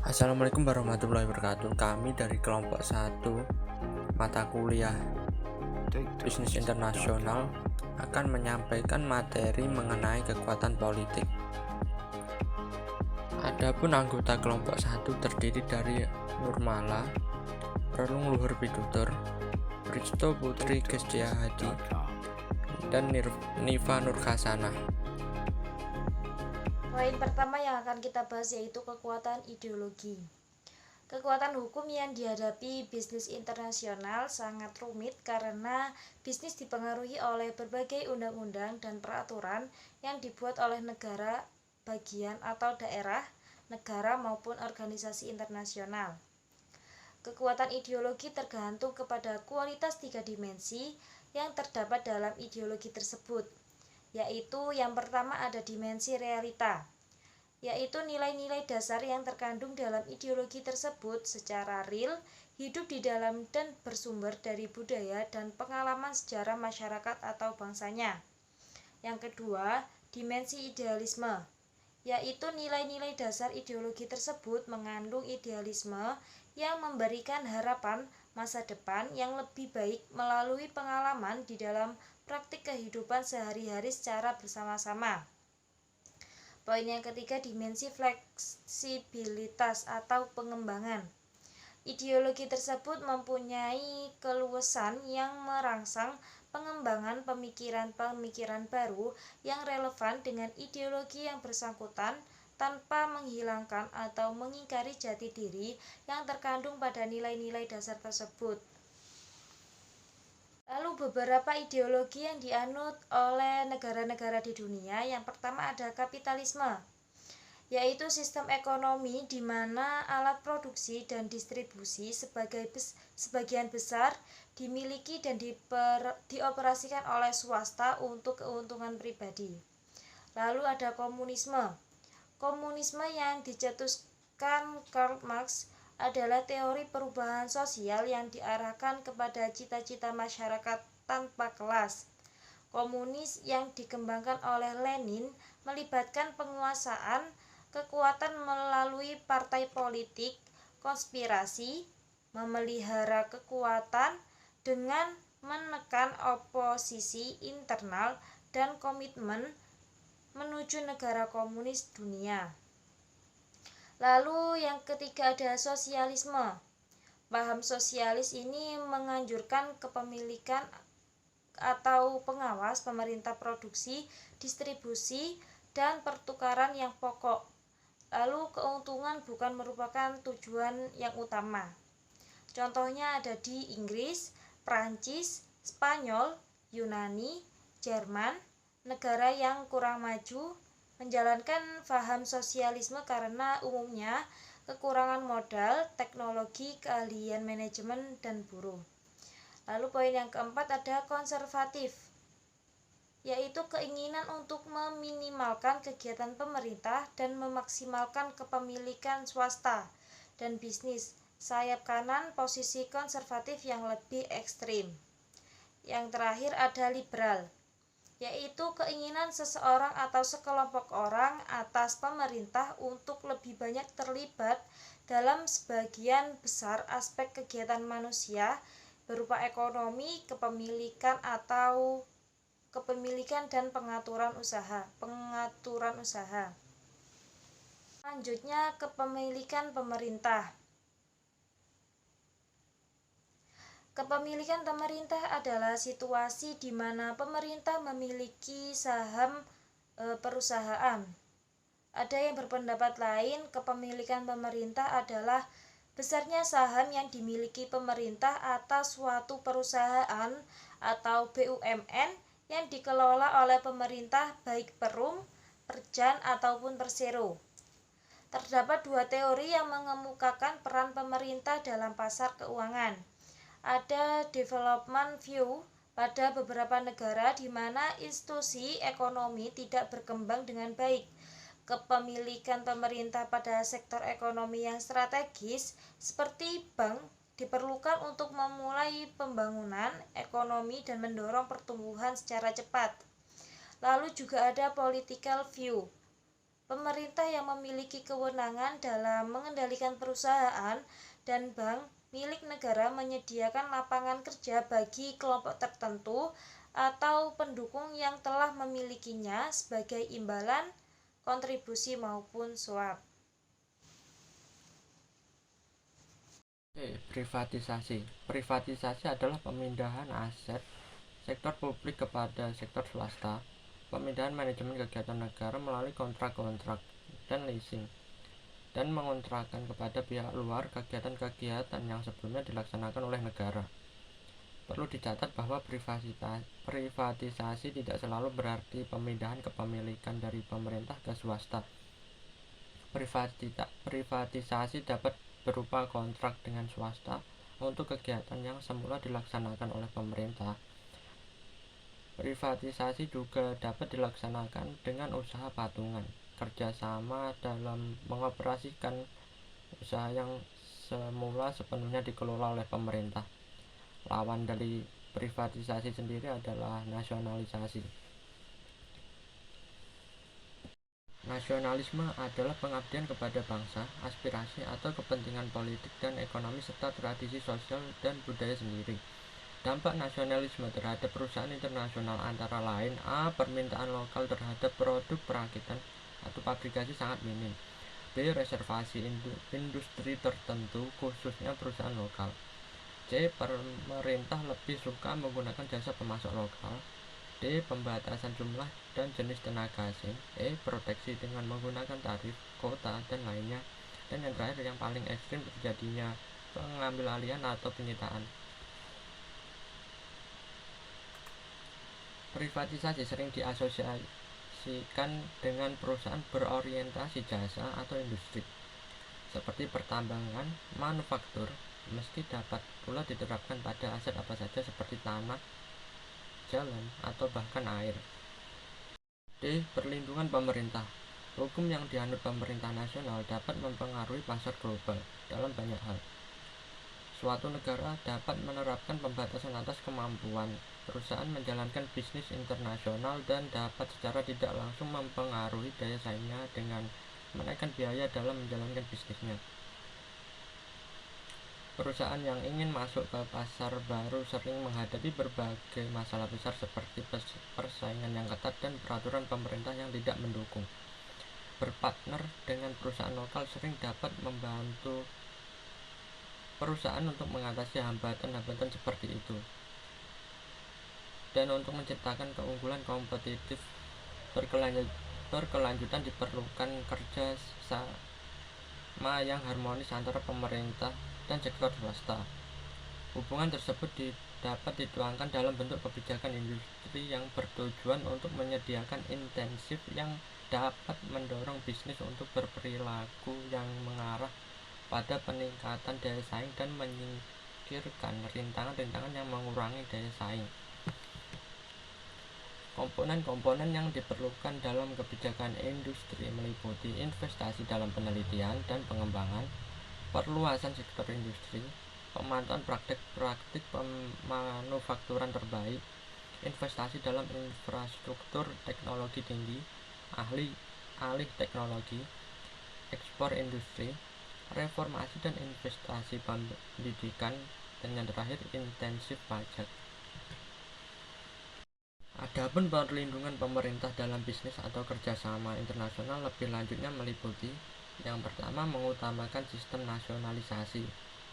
Assalamualaikum warahmatullahi wabarakatuh. Kami dari kelompok 1 mata kuliah Bisnis Internasional akan menyampaikan materi mengenai kekuatan politik. Adapun anggota kelompok 1 terdiri dari Nurmala, Relung Luhur Pitutur, Risto Putri Gestia Hadi, dan Niva Nurkhasanah. Poin pertama yang akan kita bahas yaitu kekuatan ideologi. Kekuatan hukum yang dihadapi bisnis internasional sangat rumit karena bisnis dipengaruhi oleh berbagai undang-undang dan peraturan yang dibuat oleh negara bagian atau daerah, negara maupun organisasi internasional. Kekuatan ideologi tergantung kepada kualitas 3 dimensi yang terdapat dalam ideologi tersebut, yaitu yang pertama ada dimensi realita, yaitu nilai-nilai dasar yang terkandung dalam ideologi tersebut secara real, hidup di dalam dan bersumber dari budaya dan pengalaman sejarah masyarakat atau bangsanya. Yang kedua, dimensi idealisme, yaitu nilai-nilai dasar ideologi tersebut mengandung idealisme yang memberikan harapan masa depan yang lebih baik melalui pengalaman di dalam praktik kehidupan sehari-hari secara bersama-sama. Poin yang ketiga, dimensi fleksibilitas atau pengembangan. Ideologi tersebut mempunyai keluasan yang merangsang pengembangan pemikiran-pemikiran baru yang relevan dengan ideologi yang bersangkutan tanpa menghilangkan atau mengingkari jati diri yang terkandung pada nilai-nilai dasar tersebut. Lalu beberapa ideologi yang dianut oleh negara-negara di dunia, yang pertama ada kapitalisme, yaitu sistem ekonomi di mana alat produksi dan distribusi sebagian besar dimiliki dan dioperasikan oleh swasta untuk keuntungan pribadi. Lalu ada komunisme. Komunisme yang dicetuskan Karl Marx adalah teori perubahan sosial yang diarahkan kepada cita-cita masyarakat tanpa kelas. Komunis yang dikembangkan oleh Lenin melibatkan penguasaan kekuatan melalui partai politik, konspirasi, memelihara kekuatan dengan menekan oposisi internal dan komitmen menuju negara komunis dunia. Lalu yang ketiga ada sosialisme. Paham sosialis ini menganjurkan kepemilikan atau pengawas pemerintah produksi, distribusi, dan pertukaran yang pokok. Lalu keuntungan bukan merupakan tujuan yang utama. Contohnya ada di Inggris, Prancis, Spanyol, Yunani, Jerman, negara yang kurang maju menjalankan paham sosialisme karena umumnya kekurangan modal, teknologi, keahlian manajemen, dan buruh. Lalu poin yang keempat ada konservatif, yaitu keinginan untuk meminimalkan kegiatan pemerintah dan memaksimalkan kepemilikan swasta dan bisnis. Sayap kanan posisi konservatif yang lebih ekstrim. Yang terakhir ada liberal, yaitu keinginan seseorang atau sekelompok orang atas pemerintah untuk lebih banyak terlibat dalam sebagian besar aspek kegiatan manusia berupa ekonomi, kepemilikan dan pengaturan usaha. Selanjutnya, kepemilikan pemerintah. Kepemilikan pemerintah adalah situasi di mana pemerintah memiliki saham perusahaan. Ada yang berpendapat lain, kepemilikan pemerintah adalah besarnya saham yang dimiliki pemerintah atas suatu perusahaan atau BUMN yang dikelola oleh pemerintah, baik Perum, Perjan, ataupun Persero. Terdapat dua teori yang mengemukakan peran pemerintah dalam pasar keuangan. Ada development view pada beberapa negara di mana institusi ekonomi tidak berkembang dengan baik. Kepemilikan pemerintah pada sektor ekonomi yang strategis seperti bank diperlukan untuk memulai pembangunan ekonomi dan mendorong pertumbuhan secara cepat. Lalu juga ada political view, Pemerintah yang memiliki kewenangan dalam mengendalikan perusahaan dan bank milik negara menyediakan lapangan kerja bagi kelompok tertentu atau pendukung yang telah memilikinya sebagai imbalan, kontribusi maupun suap. Privatisasi. Privatisasi adalah pemindahan aset sektor publik kepada sektor swasta, pemindahan manajemen kegiatan negara melalui kontrak-kontrak dan leasing, dan mengontrakkan kepada pihak luar kegiatan-kegiatan yang sebelumnya dilaksanakan oleh negara. Perlu dicatat bahwa privatisasi tidak selalu berarti pemindahan kepemilikan dari pemerintah ke swasta. Privatisasi dapat berupa kontrak dengan swasta untuk kegiatan yang semula dilaksanakan oleh pemerintah. Privatisasi juga dapat dilaksanakan dengan usaha patungan, kerjasama dalam mengoperasikan usaha yang semula sepenuhnya dikelola oleh pemerintah. Lawan dari privatisasi sendiri adalah nasionalisasi. Nasionalisme adalah pengabdian kepada bangsa, aspirasi atau kepentingan politik dan ekonomi serta tradisi sosial dan budaya sendiri. Dampak nasionalisme terhadap perusahaan internasional antara lain: A. Permintaan lokal terhadap produk perakitan atau pabrikasi sangat minim. B. Reservasi industri tertentu, khususnya perusahaan lokal. C. Pemerintah lebih suka menggunakan jasa pemasok lokal. D. Pembatasan jumlah dan jenis tenaga asing. E. Proteksi dengan menggunakan tarif, kuota, dan lainnya. Dan yang terakhir, yang paling ekstrim, terjadinya pengambilalihan atau penyitaan. Privatisasi sering diasosiasikan dengan perusahaan berorientasi jasa atau industri, seperti pertambangan, manufaktur, meski dapat pula diterapkan pada aset apa saja seperti tanah, jalan, atau bahkan air. D. Perlindungan pemerintah. Hukum yang dianut pemerintah nasional dapat mempengaruhi pasar global dalam banyak hal. Suatu negara dapat menerapkan pembatasan atas kemampuan perusahaan menjalankan bisnis internasional dan dapat secara tidak langsung mempengaruhi daya saingnya dengan menaikkan biaya dalam menjalankan bisnisnya. Perusahaan yang ingin masuk ke pasar baru sering menghadapi berbagai masalah besar seperti persaingan yang ketat dan peraturan pemerintah yang tidak mendukung. Berpartner dengan perusahaan lokal sering dapat membantu perusahaan untuk mengatasi hambatan-hambatan seperti itu. Dan untuk menciptakan keunggulan kompetitif berkelanjutan diperlukan kerja sama yang harmonis antara pemerintah dan sektor swasta. Hubungan tersebut dapat dituangkan dalam bentuk kebijakan industri yang bertujuan untuk menyediakan intensif yang dapat mendorong bisnis untuk berperilaku yang mengarah pada peningkatan daya saing dan menyingkirkan rintangan-rintangan yang mengurangi daya saing. Komponen-komponen yang diperlukan dalam kebijakan industri meliputi investasi dalam penelitian dan pengembangan, perluasan sektor industri, pemantauan praktik-praktik pemanufakturan terbaik, investasi dalam infrastruktur teknologi tinggi, alih teknologi, ekspor industri, reformasi dan investasi pendidikan, dan yang terakhir intensif pajak. Adapun perlindungan pemerintah dalam bisnis atau kerjasama internasional lebih lanjutnya meliputi: yang pertama, mengutamakan sistem nasionalisasi;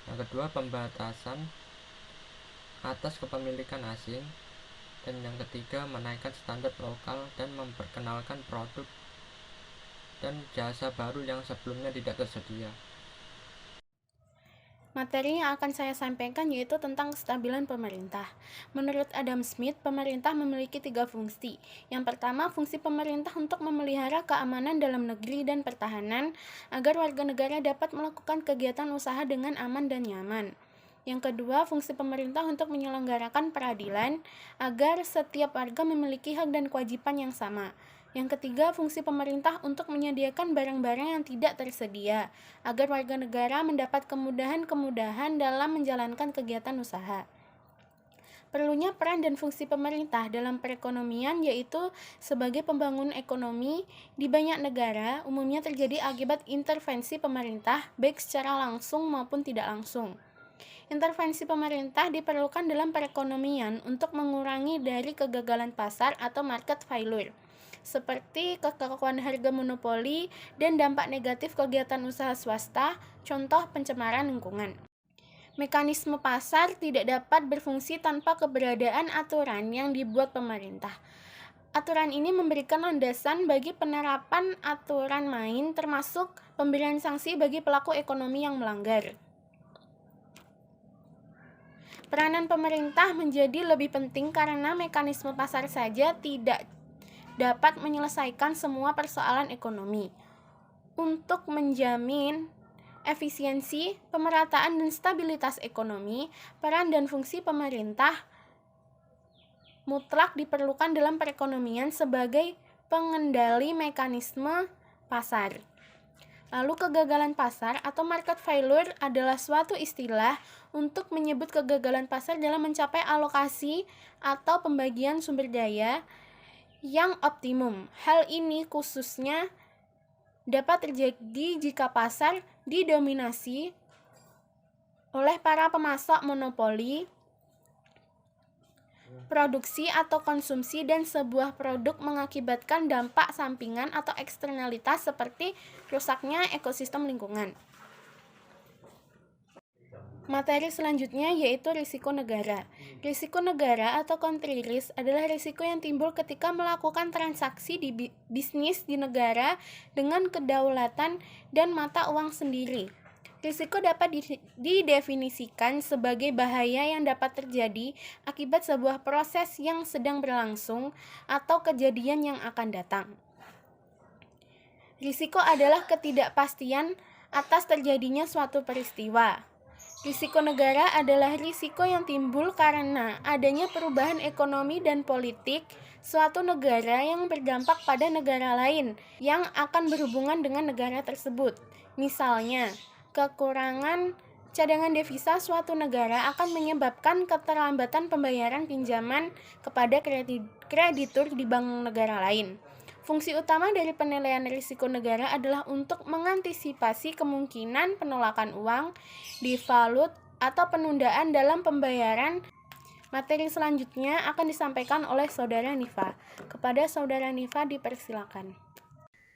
yang kedua, pembatasan atas kepemilikan asing; dan yang ketiga, menaikkan standar lokal dan memperkenalkan produk dan jasa baru yang sebelumnya tidak tersedia. Materi yang akan saya sampaikan yaitu tentang kestabilan pemerintah. Menurut Adam Smith, pemerintah memiliki 3 fungsi. Yang pertama, fungsi pemerintah untuk memelihara keamanan dalam negeri dan pertahanan agar warga negara dapat melakukan kegiatan usaha dengan aman dan nyaman. Yang kedua, fungsi pemerintah untuk menyelenggarakan peradilan agar setiap warga memiliki hak dan kewajiban yang sama. Yang ketiga, fungsi pemerintah untuk menyediakan barang-barang yang tidak tersedia, agar warga negara mendapat kemudahan-kemudahan dalam menjalankan kegiatan usaha. Perlunya peran dan fungsi pemerintah dalam perekonomian yaitu sebagai pembangun ekonomi di banyak negara umumnya terjadi akibat intervensi pemerintah baik secara langsung maupun tidak langsung. Intervensi pemerintah diperlukan dalam perekonomian untuk mengurangi dari kegagalan pasar atau market failure, seperti kekakuan harga monopoli dan dampak negatif kegiatan usaha swasta, contoh pencemaran lingkungan. Mekanisme pasar tidak dapat berfungsi tanpa keberadaan aturan yang dibuat pemerintah. Aturan ini memberikan landasan bagi penerapan aturan main termasuk pemberian sanksi bagi pelaku ekonomi yang melanggar. Peranan pemerintah menjadi lebih penting karena mekanisme pasar saja tidak dapat menyelesaikan semua persoalan ekonomi. Untuk menjamin efisiensi, pemerataan, dan stabilitas ekonomi, peran dan fungsi pemerintah mutlak diperlukan dalam perekonomian sebagai pengendali mekanisme pasar. Lalu kegagalan pasar atau market failure adalah suatu istilah untuk menyebut kegagalan pasar dalam mencapai alokasi atau pembagian sumber daya yang optimum. Hal ini khususnya dapat terjadi jika pasar didominasi oleh para pemasok monopoli produksi atau konsumsi dan sebuah produk mengakibatkan dampak sampingan atau eksternalitas seperti rusaknya ekosistem lingkungan. Materi selanjutnya yaitu risiko negara. Risiko negara atau country risk adalah risiko yang timbul ketika melakukan transaksi di bisnis di negara dengan kedaulatan dan mata uang sendiri. Risiko dapat didefinisikan sebagai bahaya yang dapat terjadi akibat sebuah proses yang sedang berlangsung atau kejadian yang akan datang. Risiko adalah ketidakpastian atas terjadinya suatu peristiwa. Risiko negara adalah risiko yang timbul karena adanya perubahan ekonomi dan politik suatu negara yang berdampak pada negara lain yang akan berhubungan dengan negara tersebut. Misalnya, kekurangan cadangan devisa suatu negara akan menyebabkan keterlambatan pembayaran pinjaman kepada kreditur di bank negara lain. Fungsi utama dari penilaian risiko negara adalah untuk mengantisipasi kemungkinan penolakan uang, devalut, atau penundaan dalam pembayaran. Materi selanjutnya akan disampaikan oleh Saudara Nifa. Kepada Saudara Nifa dipersilakan.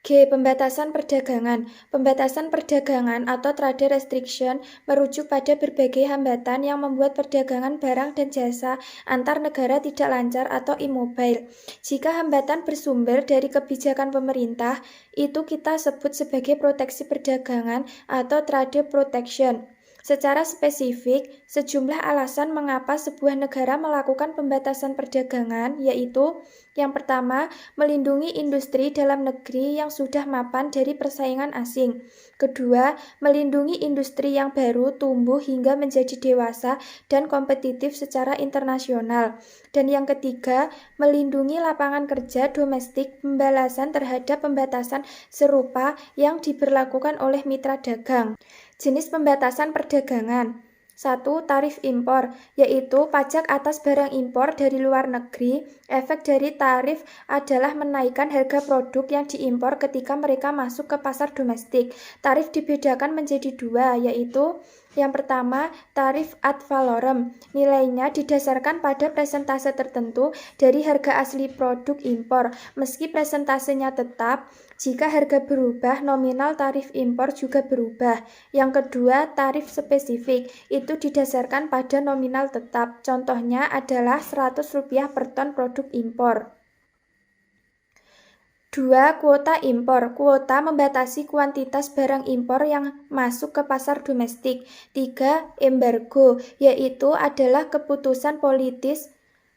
G. Pembatasan perdagangan. Pembatasan perdagangan atau trade restriction merujuk pada berbagai hambatan yang membuat perdagangan barang dan jasa antar negara tidak lancar atau immobile. Jika hambatan bersumber dari kebijakan pemerintah, itu kita sebut sebagai proteksi perdagangan atau trade protection. Secara spesifik, sejumlah alasan mengapa sebuah negara melakukan pembatasan perdagangan yaitu yang pertama, melindungi industri dalam negeri yang sudah mapan dari persaingan asing. Kedua, melindungi industri yang baru tumbuh hingga menjadi dewasa dan kompetitif secara internasional. Dan yang ketiga, melindungi lapangan kerja domestik pembalasan terhadap pembatasan serupa yang diberlakukan oleh mitra dagang. Jenis pembatasan perdagangan. 1. Tarif impor, yaitu pajak atas barang impor dari luar negeri. Efek dari tarif adalah menaikkan harga produk yang diimpor ketika mereka masuk ke pasar domestik. Tarif dibedakan menjadi dua, yaitu yang pertama, tarif ad valorem. Nilainya didasarkan pada persentase tertentu dari harga asli produk impor. Meski persentasenya tetap, jika harga berubah, nominal tarif impor juga berubah. Yang kedua, tarif spesifik. Itu didasarkan pada nominal tetap. Contohnya adalah Rp100 per ton produk impor. 2. Kuota impor. Kuota membatasi kuantitas barang impor yang masuk ke pasar domestik. 3. Embargo, yaitu adalah keputusan politis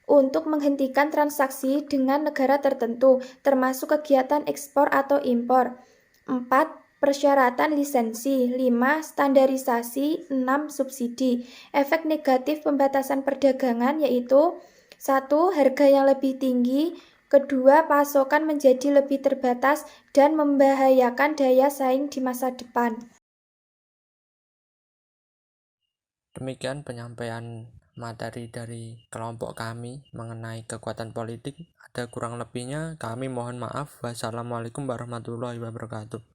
untuk menghentikan transaksi dengan negara tertentu, termasuk kegiatan ekspor atau impor. 4. Persyaratan lisensi. 5. Standarisasi. 6. Subsidi. Efek negatif pembatasan perdagangan yaitu 1. Harga yang lebih tinggi. Kedua, pasokan menjadi lebih terbatas dan membahayakan daya saing di masa depan. Demikian penyampaian materi dari kelompok kami mengenai kekuatan politik. Ada kurang lebihnya, kami mohon maaf. Wassalamualaikum warahmatullahi wabarakatuh.